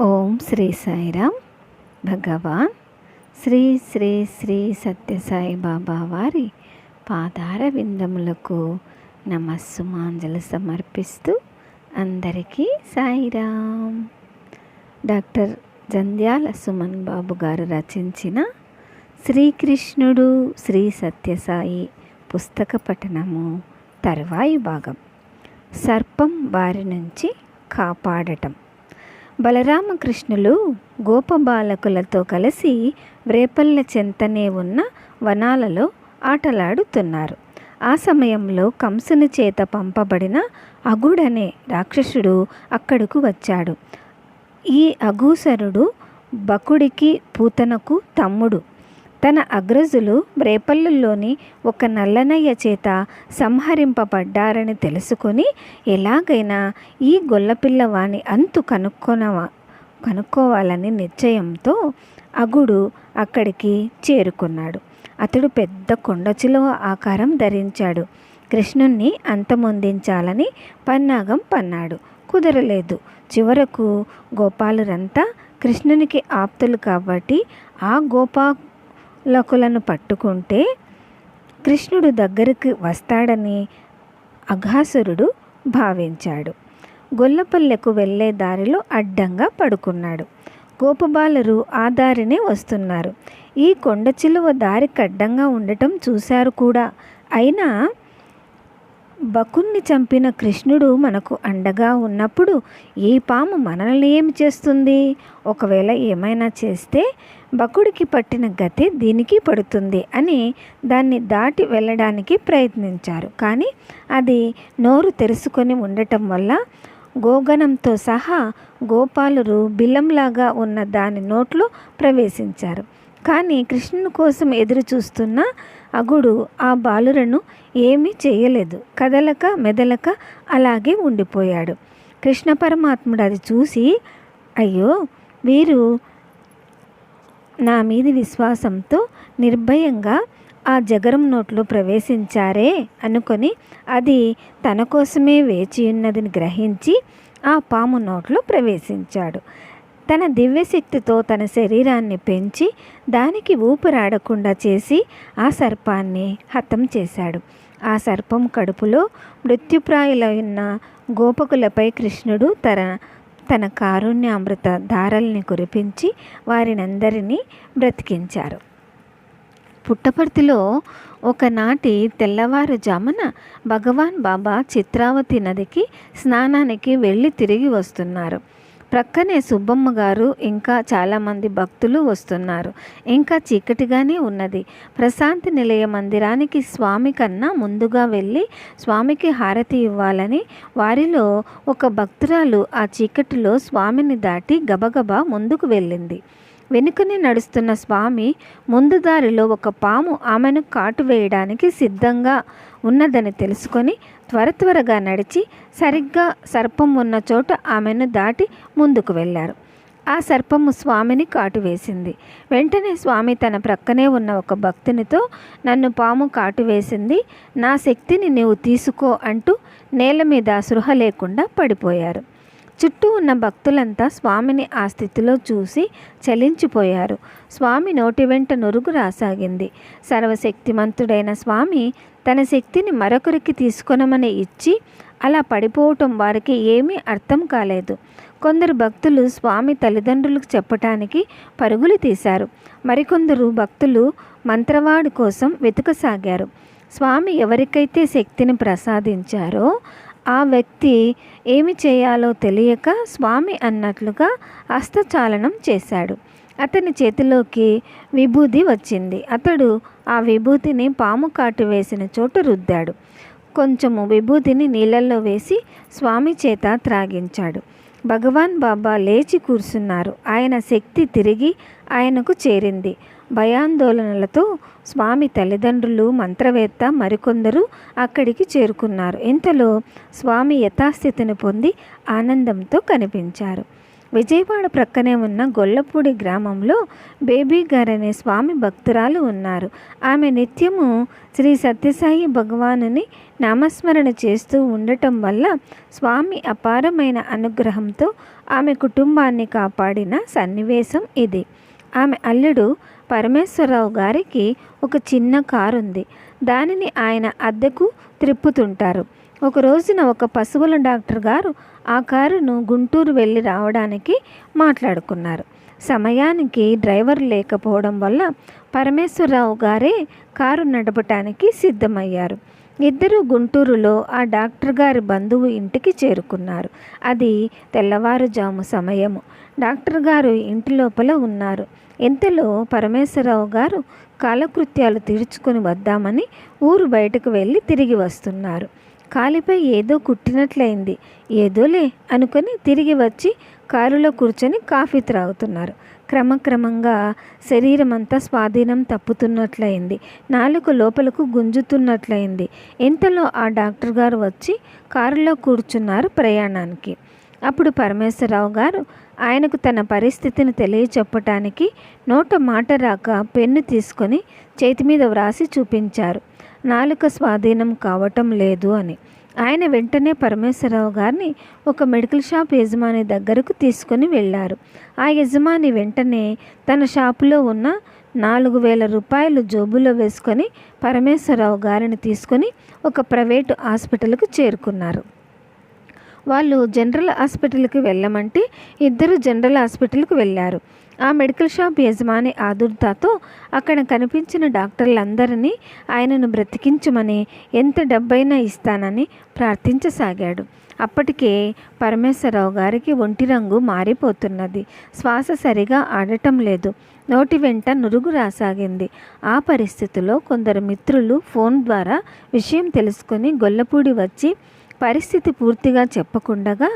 ఓం శ్రీ సాయిరామ్. భగవాన్ శ్రీ శ్రీ శ్రీ సత్యసాయి బాబా వారి పాదార విందములకు నమస్సుమాంజలు సమర్పిస్తూ అందరికీ సాయిరామ్. డాక్టర్ జంధ్యాల సుమన్ బాబు గారు రచించిన శ్రీకృష్ణుడు శ్రీ సత్యసాయి పుస్తక పఠనము తరువాయి భాగం. సర్పం బారి నుంచి కాపాడటం. బలరామకృష్ణులు గోపబాలకులతో కలిసి రేపల్ల చెంతనే ఉన్న వనాలలో ఆటలాడుతున్నారు. ఆ సమయంలో కంసుని చేత పంపబడిన అగుడనే రాక్షసుడు అక్కడకు వచ్చాడు. ఈ అఘూసరుడు బకుడికి పూతనకు తమ్ముడు. తన అగ్రజులు రేపల్లులోని ఒక నల్లనయ్య చేత సంహరింపబడ్డారని తెలుసుకొని ఎలాగైనా ఈ గొల్లపిల్లవాని అంతు కనుక్కోవాలని నిశ్చయంతో అగుడు అక్కడికి చేరుకున్నాడు. అతడు పెద్ద కొండచిలువ ఆకారం ధరించాడు. కృష్ణుణ్ణి అంతమొందించాలని పన్నాగం పన్నాడు. కుదరలేదు. చివరకు గోపాలురంతా కృష్ణునికి ఆప్తులు కాబట్టి ఆ గోపాలకులను పట్టుకుంటే కృష్ణుడు దగ్గరికి వస్తాడని అఘాసురుడు భావించాడు. గొల్లపల్లెకు వెళ్ళే దారిలో అడ్డంగా పడుకున్నాడు. గోపబాలురు ఆ దారినే వస్తున్నారు. ఈ కొండ చిలువ దారికి అడ్డంగా ఉండటం చూశారు కూడా. అయినా బకుణ్ణి చంపిన కృష్ణుడు మనకు అండగా ఉన్నప్పుడు ఈ పాము మనల్ని ఏమి చేస్తుంది? ఒకవేళ ఏమైనా చేస్తే బకుడికి పట్టిన గతి దీనికి పడుతుంది అని దాన్ని దాటి వెళ్ళడానికి ప్రయత్నించారు. కానీ అది నోరు తెరుచుకొని ఉండటం వల్ల గోగణంతో సహా గోపాలురు బిల్లంలాగా ఉన్న దాని నోట్లో ప్రవేశించారు. కానీ కృష్ణుని కోసం ఎదురు చూస్తున్న అగుడు ఆ బాలురను ఏమీ చేయలేదు. కదలక మెదలక అలాగే ఉండిపోయాడు. కృష్ణ పరమాత్ముడు అది చూసి, అయ్యో, వీరు నా మీది విశ్వాసంతో నిర్భయంగా ఆ జగరం నోట్లో ప్రవేశించారే అనుకొని అది తన కోసమే వేచియున్నదని గ్రహించి ఆ పాము నోట్లో ప్రవేశించాడు. తన దివ్యశక్తితో తన శరీరాన్ని పెంచి దానికి ఊపిరాడకుండా చేసి ఆ సర్పాన్ని హతం చేశాడు. ఆ సర్పం కడుపులో మృత్యుప్రాయులైన గోపకులపై కృష్ణుడు తన కారుణ్యామృత ధారల్ని కురిపించి వారినందరినీ బ్రతికించారు. పుట్టపర్తిలో ఒకనాటి తెల్లవారుజామున భగవాన్ బాబా చిత్రావతి నదికి స్నానానికి వెళ్ళి తిరిగి వస్తున్నారు. ప్రక్కనే సుబ్బమ్మ గారు ఇంకా చాలామంది భక్తులు వస్తున్నారు. ఇంకా చీకటిగానే ఉన్నది. ప్రశాంతి నిలయ మందిరానికి స్వామి కన్నా ముందుగా వెళ్ళి స్వామికి హారతి ఇవ్వాలని వారిలో ఒక భక్తురాలు ఆ చీకటిలో స్వామిని దాటి గబగబా ముందుకు వెళ్ళింది. వెనుకనే నడుస్తున్న స్వామి ముందు దారిలో ఒక పాము ఆమెను కాటు వేయడానికి సిద్ధంగా ఉన్నదని తెలుసుకొని త్వరగా నడిచి సరిగ్గా సర్పం ఉన్న చోట ఆమెను దాటి ముందుకు వెళ్ళారు. ఆ సర్పము స్వామిని కాటు వేసింది. వెంటనే స్వామి తన ప్రక్కనే ఉన్న ఒక భక్తునితో, నన్ను పాము కాటు వేసింది, నా శక్తిని నీవు తీసుకో అంటూ నేల మీద సృహ లేకుండా పడిపోయారు. చుట్టూ ఉన్న భక్తులంతా స్వామిని ఆ స్థితిలో చూసి చలించిపోయారు. స్వామి నోటి వెంట నురుగు రాసాగింది. సర్వశక్తిమంతుడైన స్వామి తన శక్తిని మరొకరికి తీసుకొనమని ఇచ్చి అలా పడిపోవటం వారికి ఏమీ అర్థం కాలేదు. కొందరు భక్తులు స్వామి తల్లిదండ్రులకు చెప్పటానికి పరుగులు తీశారు. మరికొందరు భక్తులు మంత్రవాడి కోసం వెతకసాగారు. స్వామి ఎవరికైతే శక్తిని ప్రసాదించారో ఆ వ్యక్తి ఏమి చేయాలో తెలియక స్వామి అన్నట్లుగా హస్తచాలనం చేశాడు. అతని చేతిలోకి విభూది వచ్చింది. అతడు ఆ విభూతిని పాము కాటు వేసిన చోట రుద్దాడు. కొంచెము విభూతిని నీళ్ళల్లో వేసి స్వామి చేత త్రాగించాడు. భగవాన్ బాబా లేచి కూర్చున్నారు. ఆయన శక్తి తిరిగి ఆయనకు చేరింది. భయాందోళనలతో స్వామి తల్లిదండ్రులు, మంత్రవేత్త మరికొందరు అక్కడికి చేరుకున్నారు. ఇంతలో స్వామి యథాస్థితిని పొంది ఆనందంతో కనిపించారు. విజయవాడ ప్రక్కనే ఉన్న గొల్లపూడి గ్రామంలో బేబీ గారు అనే స్వామి భక్తురాలు ఉన్నారు. ఆమె నిత్యము శ్రీ సత్యసాయి భగవానుని నామస్మరణ చేస్తూ ఉండటం వల్ల స్వామి అపారమైన అనుగ్రహంతో ఆమె కుటుంబాన్ని కాపాడిన సన్నివేశం ఇది. ఆమె అల్లుడు పరమేశ్వరరావు గారికి ఒక చిన్న కారు ఉంది. దానిని ఆయన అద్దెకు త్రిప్పుతుంటారు. ఒక రోజున ఒక పశువుల డాక్టర్ గారు ఆ కారును గుంటూరు వెళ్ళి రావడానికి మాట్లాడుకున్నారు. సమయానికి డ్రైవర్ లేకపోవడం వల్ల పరమేశ్వరరావు గారే కారు నడపటానికి సిద్ధమయ్యారు. ఇద్దరు గుంటూరులో ఆ డాక్టర్ గారి బంధువు ఇంటికి చేరుకున్నారు. అది తెల్లవారుజాము సమయము. డాక్టర్ గారు ఇంటి లోపల ఉన్నారు. ఇంతలో పరమేశ్వరరావు గారు కాలకృత్యాలు తీర్చుకొని వద్దామని ఊరు బయటకు వెళ్ళి తిరిగి వస్తున్నారు. కాలిపై ఏదో కుట్టినట్లయింది. ఏదోలే అనుకొని తిరిగి వచ్చి కారులో కూర్చొని కాఫీ త్రాగుతున్నారు. క్రమక్రమంగా శరీరం అంతా స్వాధీనం తప్పుతున్నట్లయింది. నాలుక లోపలకు గుంజుతున్నట్లయింది. ఇంతలో ఆ డాక్టర్ గారు వచ్చి కారులో కూర్చున్నారు ప్రయాణానికి. అప్పుడు పరమేశ్వరరావు గారు ఆయనకు తన పరిస్థితిని తెలియచెప్పటానికి నోట మాట రాక పెన్ను తీసుకొని చేతి మీద వ్రాసి చూపించారు. నాలుక స్వాధీనం కావటం లేదు అని. ఆయన వెంటనే పరమేశ్వరరావు గారిని ఒక మెడికల్ షాప్ యజమాని దగ్గరకు తీసుకొని వెళ్ళారు. ఆ యజమాని వెంటనే తన షాపులో ఉన్న 4,000 రూపాయలు జోబులో వేసుకొని పరమేశ్వరరావు గారిని తీసుకొని ఒక ప్రైవేటు హాస్పిటల్కు చేరుకున్నారు. వాళ్ళు జనరల్ హాస్పిటల్కి వెళ్ళమంటే ఇద్దరు జనరల్ హాస్పిటల్కి వెళ్ళారు. ఆ మెడికల్ షాప్ యజమాని ఆదుర్దాతో అక్కడ కనిపించిన డాక్టర్లందరినీ ఆయనను బ్రతికించమని ఎంత డబ్బైనా ఇస్తానని ప్రార్థించసాగాడు. అప్పటికే పరమేశ్వరరావు గారికి ఒంటి రంగు మారిపోతున్నది. శ్వాస సరిగా ఆడటం లేదు. నోటి వెంట నురుగు రాసాగింది. ఆ పరిస్థితిలో కొందరు మిత్రులు ఫోన్ ద్వారా విషయం తెలుసుకొని గొల్లపూడి వచ్చి పరిస్థితి పూర్తిగా చెప్పకుండగా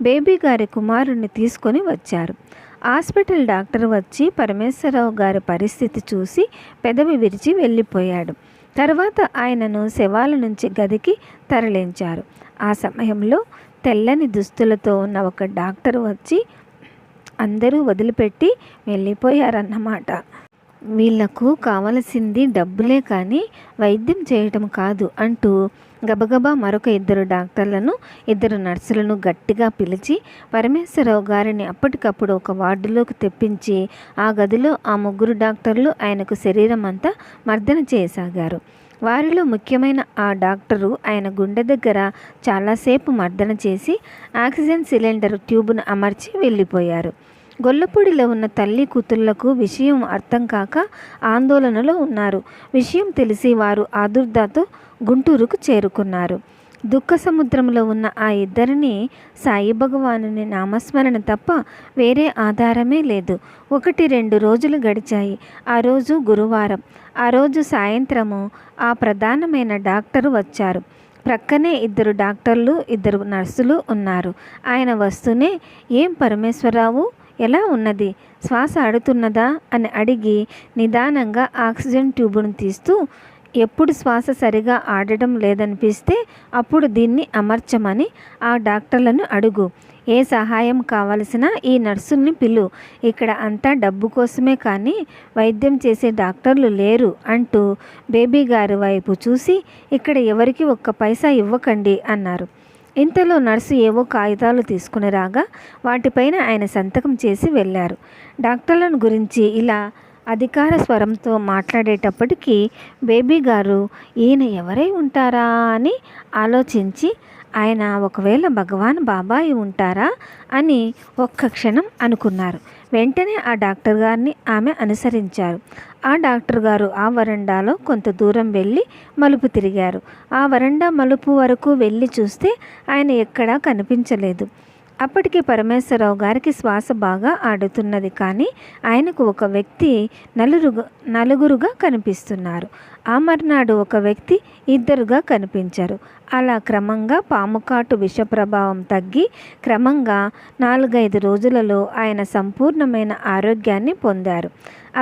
బేబీ గారి కుమారుణ్ణి తీసుకొని వచ్చారు. హాస్పిటల్ డాక్టర్ వచ్చి పరమేశ్వరరావు గారి పరిస్థితి చూసి పెదవి విరిచి వెళ్ళిపోయాడు. తర్వాత ఆయనను శవాల నుంచి గదికి తరలించారు. ఆ సమయంలో తెల్లని దుస్తులతో ఉన్న ఒక డాక్టర్ వచ్చి అందరూ వదిలిపెట్టి వెళ్ళిపోయారన్నమాట. వీళ్లకు కావలసింది డబ్బులే కానీ వైద్యం చేయటం కాదు అంటూ గబగబా మరొక 2 డాక్టర్లను 2 నర్సులను గట్టిగా పిలిచి పరమేశ్వరరావు గారిని అప్పటికప్పుడు ఒక వార్డులోకి తెప్పించి ఆ గదిలో ఆ 3 డాక్టర్లు ఆయనకు శరీరం అంతా మర్దన చేయసాగారు. వారిలో ముఖ్యమైన ఆ డాక్టరు ఆయన గుండె దగ్గర చాలాసేపు మర్దన చేసి ఆక్సిజన్ సిలిండర్ ట్యూబ్ను అమర్చి వెళ్ళిపోయారు. గొల్లపూడిలో ఉన్న తల్లి కూతుళ్లకు విషయం అర్థం కాక ఆందోళనలో ఉన్నారు. విషయం తెలిసి వారు ఆదుర్దాతో గుంటూరుకు చేరుకున్నారు. దుఃఖ సముద్రంలో ఉన్న ఆ ఇద్దరిని సాయి భగవానుని నామస్మరణ తప్ప వేరే ఆధారమే లేదు. 1-2 రోజులు గడిచాయి. ఆ రోజు గురువారం. ఆ రోజు సాయంత్రము ఆ ప్రధానమైన డాక్టరు వచ్చారు. ప్రక్కనే 2 డాక్టర్లు 2 నర్సులు ఉన్నారు. ఆయన వస్తూనే, "ఏం పరమేశ్వరరావు, ఎలా ఉన్నది? శ్వాస ఆడుతున్నదా?" అని అడిగి నిదానంగా ఆక్సిజన్ ట్యూబును తీస్తూ, ఎప్పుడు శ్వాస సరిగా ఆడటం లేదనిపిస్తే అప్పుడు దీన్ని అమర్చమని ఆ డాక్టర్లను అడుగు. ఏ సహాయం కావలసినా ఈ నర్సుల్ని పిలు. ఇక్కడ అంతా డబ్బు కోసమే కానీ వైద్యం చేసే డాక్టర్లు లేరు అంటూ బేబీ గారి వైపు చూసి, ఇక్కడ ఎవరికి 1 పైసా ఇవ్వకండి అన్నారు. ఇంతలో నర్సు ఏవో కాగితాలు తీసుకుని రాగా వాటిపైన ఆయన సంతకం చేసి వెళ్ళారు. డాక్టర్లను గురించి ఇలా అధికార స్వరంతో మాట్లాడేటప్పటికీ బేబీ గారు ఈయన ఎవరై ఉంటారా అని ఆలోచించి, ఆయన ఒకవేళ భగవాన్ బాబాయి ఉంటారా అని ఒక్క క్షణం అనుకున్నారు. వెంటనే ఆ డాక్టర్ గారిని ఆమె అనుసరించారు. ఆ డాక్టర్ గారు ఆ వరండాలో కొంత దూరం వెళ్ళి మలుపు తిరిగారు. ఆ వరండా మలుపు వరకు వెళ్ళి చూస్తే ఆయన ఎక్కడా కనిపించలేదు. అప్పటికి పరమేశ్వరరావు గారికి శ్వాస బాగా ఆడుతున్నది. కానీ ఆయనకు ఒక వ్యక్తి నలుగురుగా కనిపిస్తున్నారు. ఆ మర్నాడు ఒక వ్యక్తి 2గా కనిపించారు. అలా క్రమంగా పాముకాటు విష ప్రభావం తగ్గి క్రమంగా 4-5 రోజులలో ఆయన సంపూర్ణమైన ఆరోగ్యాన్ని పొందారు.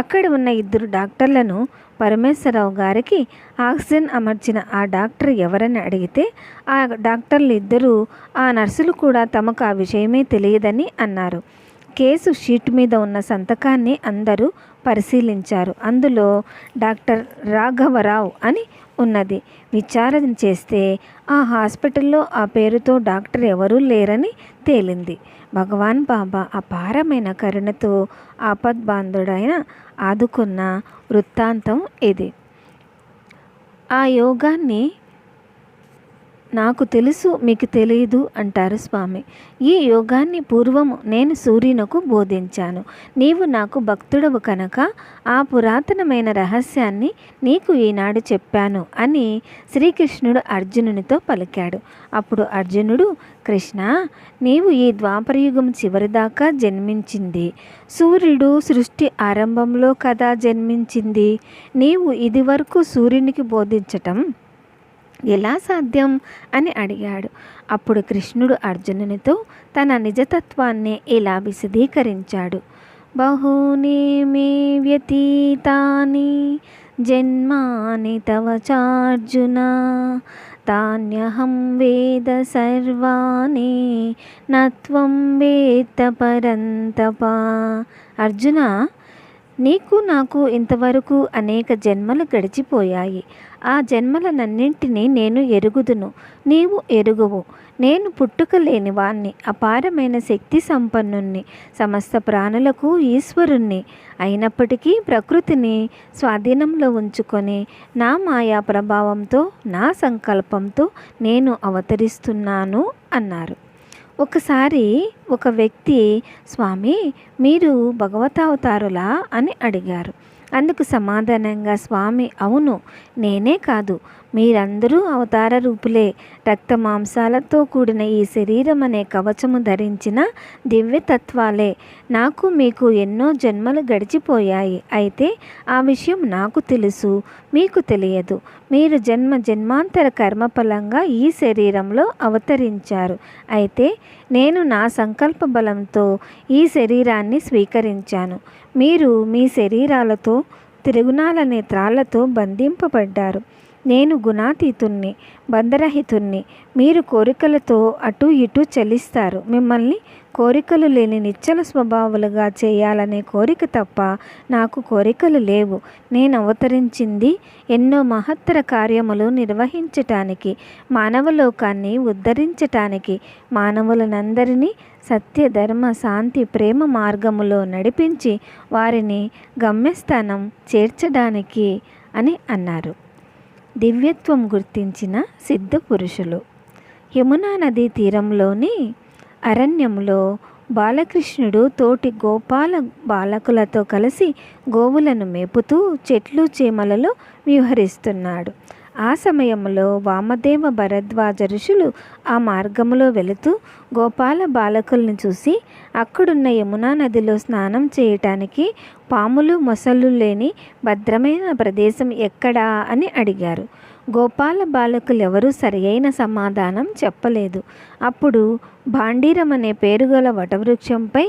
అక్కడ ఉన్న 2 డాక్టర్లను పరమేశ్వరరావు గారికి ఆక్సిజన్ అమర్చిన ఆ డాక్టర్ ఎవరని అడిగితే ఆ డాక్టర్లు 2 ఆ నర్సులు కూడా తమకు ఆ విషయమే తెలియదని అన్నారు. కేసు షీట్ మీద ఉన్న సంతకాన్ని అందరూ పరిశీలించారు. అందులో డాక్టర్ రాఘవరావు అని ఉన్నది. విచారణ చేస్తే ఆ హాస్పిటల్లో ఆ పేరుతో డాక్టర్ ఎవరూ లేరని తేలింది. భగవాన్ బాబా అపారమైన కరుణతో ఆపద్బాంధుడైన ఆదుకున్న వృత్తాంతం ఇది. ఆ యోగాన్ని నాకు తెలుసు, మీకు తెలియదు అంటారు స్వామి. ఈ యోగాన్ని పూర్వము నేను సూర్యునకు బోధించాను. నీవు నాకు భక్తుడవు కనుక ఆ పురాతనమైన రహస్యాన్ని నీకు ఈనాడు చెప్పాను అని శ్రీకృష్ణుడు అర్జునునితో పలికాడు. అప్పుడు అర్జునుడు, కృష్ణ, నీవు ఈ ద్వాపరయుగం చివరిదాకా జన్మించింది సూర్యుడు సృష్టి ఆరంభంలో కదా జన్మించింది. నీవు ఇది వరకు సూర్యునికి బోధించటం ఎలా సాధ్యం అని అడిగాడు. అప్పుడు కృష్ణుడు అర్జునునితో తన నిజతత్వాన్ని ఇలా విశదీకరించాడు. బహూని మే వ్యతీతాని జన్మాని తవ చార్జున తాన్యహం వేద సర్వాణి నత్వం వేత్త పరంతప. అర్జున, నీకు నాకు ఇంతవరకు అనేక జన్మలు గడిచిపోయాయి. ఆ జన్మలనన్నింటినీ నేను ఎరుగుదును, నీవు ఎరుగువు. నేను పుట్టుక లేని వాణ్ణి, అపారమైన శక్తి సంపన్నుణ్ణి, సమస్త ప్రాణులకు ఈశ్వరుణ్ణి. అయినప్పటికీ ప్రకృతిని స్వాధీనంలో ఉంచుకొని నా మాయా ప్రభావంతో, నా సంకల్పంతో నేను అవతరిస్తున్నాను అన్నారు. ఒకసారి ఒక వ్యక్తి, స్వామి, మీరు భగవతావతారులా అని అడిగారు. అందుకు సమాధానంగా స్వామి, అవును, నేనే కాదు, మీరందరూ అవతార రూపులే. రక్త మాంసాలతో కూడిన ఈ శరీరం అనే కవచము ధరించిన దివ్యతత్వాలే. నాకు మీకు ఎన్నో జన్మలు గడిచిపోయాయి. అయితే ఆ విషయం నాకు తెలుసు, మీకు తెలియదు. మీరు జన్మ జన్మాంతర కర్మఫలంగా ఈ శరీరంలో అవతరించారు. అయితే నేను నా సంకల్ప బలంతో ఈ శరీరాన్ని స్వీకరించాను. మీరు మీ శరీరాలతో త్రిగుణాలనే త్రాళ్లతో బంధింపబడ్డారు. నేను గుణాతీతుణ్ణి, బంధరహితుణ్ణి. మీరు కోరికలతో అటు ఇటు చలిస్తారు. మిమ్మల్ని కోరికలు లేని నిశ్చల స్వభావాలుగా చేయాలనే కోరిక తప్ప నాకు కోరికలు లేవు. నేను అవతరించింది ఎన్నో మహత్తర కార్యములు నిర్వహించటానికి, మానవలోకాన్ని ఉద్ధరించటానికి, మానవులనందరినీ సత్య, ధర్మ, శాంతి, ప్రేమ మార్గములో నడిపించి వారిని గమ్యస్థానం చేర్చడానికి అని అన్నారు. దివ్యత్వం గుర్తించిన సిద్ధ పురుషులు. యమునా నదీ తీరంలోని అరణ్యంలో బాలకృష్ణుడు తోటి గోపాల బాలకులతో కలిసి గోవులను మేపుతూ చెట్లు చేమలలో విహరిస్తున్నాడు. ఆ సమయంలో వామదేవ భరద్వాజ ఋషులు ఆ మార్గంలో వెళుతూ గోపాల బాలకుల్ని చూసి అక్కడున్న యమునా నదిలో స్నానం చేయటానికి పాములు మొసళ్ళు లేని భద్రమైన ప్రదేశం ఎక్కడా అని అడిగారు. గోపాల బాలకులు ఎవరూ సరియైన సమాధానం చెప్పలేదు. అప్పుడు భాండీరం అనే పేరుగల వటవృక్షంపై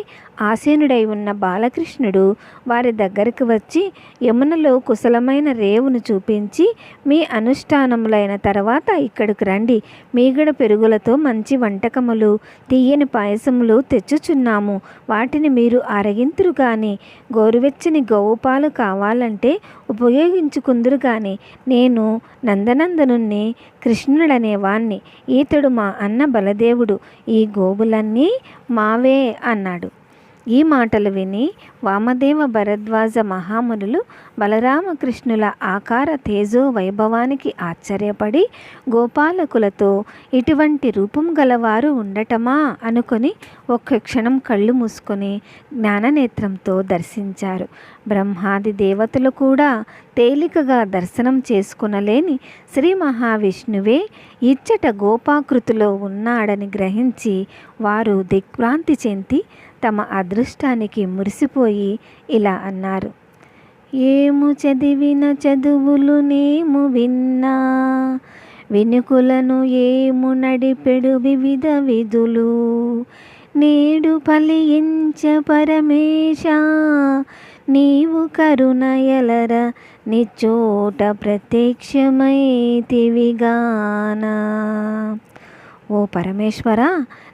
ఆసీనుడై ఉన్న బాలకృష్ణుడు వారి దగ్గరికి వచ్చి యమునలో కుశలమైన రేవును చూపించి, మీ అనుష్ఠానములైన తర్వాత ఇక్కడికి రండి, మీగడ పెరుగులతో మంచి వంటకములు, తీయని పాయసములు తెచ్చుచున్నాము. వాటిని మీరు ఆరగింతురు గాని, గోరువెచ్చని గోవు పాలు కావాలంటే ఉపయోగించుకుందురు గాని, నేను నందనందనుణ్ణి, కృష్ణుడనే వాణ్ణి. ఈతడు మా అన్న బలదేవుడు. ఈ గోవులన్నీ మావే అన్నాడు. ఈ మాటలు విని వామదేవ భరద్వాజ మహామునులు బలరామకృష్ణుల ఆకార తేజో వైభవానికి ఆశ్చర్యపడి గోపాలకులతో ఇటువంటి రూపం గలవారు ఉండటమా అనుకొని ఒక్క క్షణం కళ్ళు మూసుకొని జ్ఞాననేత్రంతో దర్శించారు. బ్రహ్మాది దేవతలు కూడా తేలికగా దర్శనం చేసుకునలేని శ్రీ మహావిష్ణువే ఇచ్చట గోపాకృతిలో ఉన్నాడని గ్రహించి వారు దిగ్భ్రాంతి చెంది తమ అదృష్టానికి మురిసిపోయి ఇలా అన్నారు. ఏము చదివిన చదువులు నేము విన్నా, వెనుకులను ఏము నడిపెడు వివిధ విధులు, నేడు ఫలించ పరమేశ నీవు కరుణయలర నిచోట ప్రత్యక్షమైతివిగాన. ఓ పరమేశ్వర,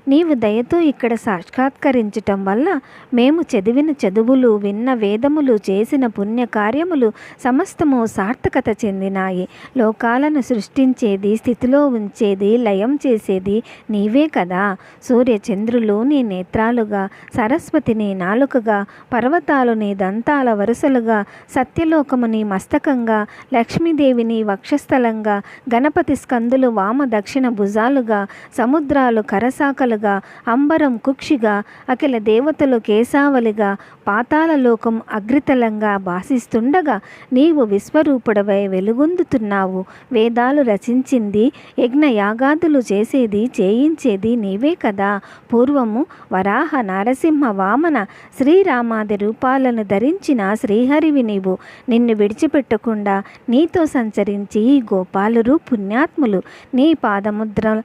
నీవు దయతో ఇక్కడ సాక్షాత్కరించటం వల్ల మేము చదివిన చదువులు, విన్న వేదములు, చేసిన పుణ్యకార్యములు సమస్తము సార్థకత చెందినాయి. లోకాలను సృష్టించేది, స్థితిలో ఉంచేది, లయం చేసేది నీవే కదా. సూర్యచంద్రులు నీ నేత్రాలుగా, సరస్వతి నీ నాలుకగా, పర్వతాలు నీ దంతాల వరుసలుగా, సత్యలోకము నీ మస్తకంగా, లక్ష్మీదేవి నీ వక్షస్థలంగా, గణపతి స్కందులు వామ దక్షిణ భుజాలుగా, సముద్రాలు కరసాకలుగా, అంబరం కుక్షిగా, అఖిల దేవతలు కేశావలిగా, పాతాళలోకం అగ్రితలంగా భాసిస్తుండగా నీవు విశ్వరూపుడవై వెలుగొందుతున్నావు. వేదాలు రచించింది, యజ్ఞయాగాదులు చేసేది, చేయించేది నీవే కదా. పూర్వము వరాహ, నరసింహ, వామన, శ్రీరామాది రూపాలను ధరించిన శ్రీహరివి నీవు. నిన్ను విడిచిపెట్టకుండా నీతో సంచరించి ఈ గోపాలురు పుణ్యాత్ములు నీ పాదముద్రలను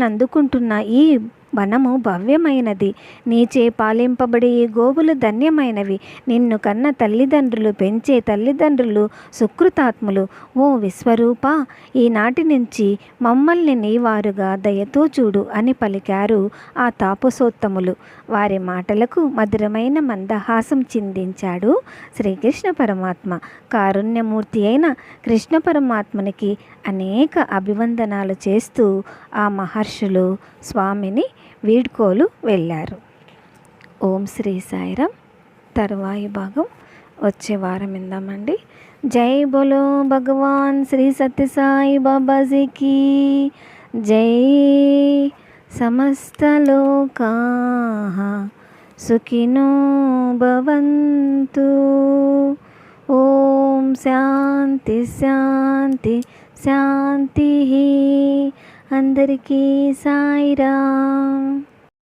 అందుకుంటున్న ఈ వనము భవ్యమైనది. నీచే పాలింపబడి ఈ గోవులు ధన్యమైనవి. నిన్ను కన్న తల్లిదండ్రులు, పెంచే తల్లిదండ్రులు సుకృతాత్ములు. ఓ విశ్వరూప, ఈనాటి నుంచి మమ్మల్ని నీవారుగా దయతో చూడు అని పలికారు ఆ తాపసోత్తములు. వారి మాటలకు మధురమైన మందహాసం చిందించాడు శ్రీకృష్ణ పరమాత్మ. కారుణ్యమూర్తి అయిన కృష్ణ పరమాత్మనికి అనేక అభివందనాలు చేస్తూ ఆ మహర్షులు స్వామిని వీడ్కోలు వెళ్ళారు. ఓం శ్రీ సాయిరామ్. తరువాయి భాగం వచ్చే వారం విందామండి. జై బోలో భగవాన్ శ్రీ సత్య సాయి బాబాజీకి జై. సమస్త లోకాః సుఖినో భవంతు. ఓం శాంతి శాంతి శాంతి. అందరికీ సాయిరామ్.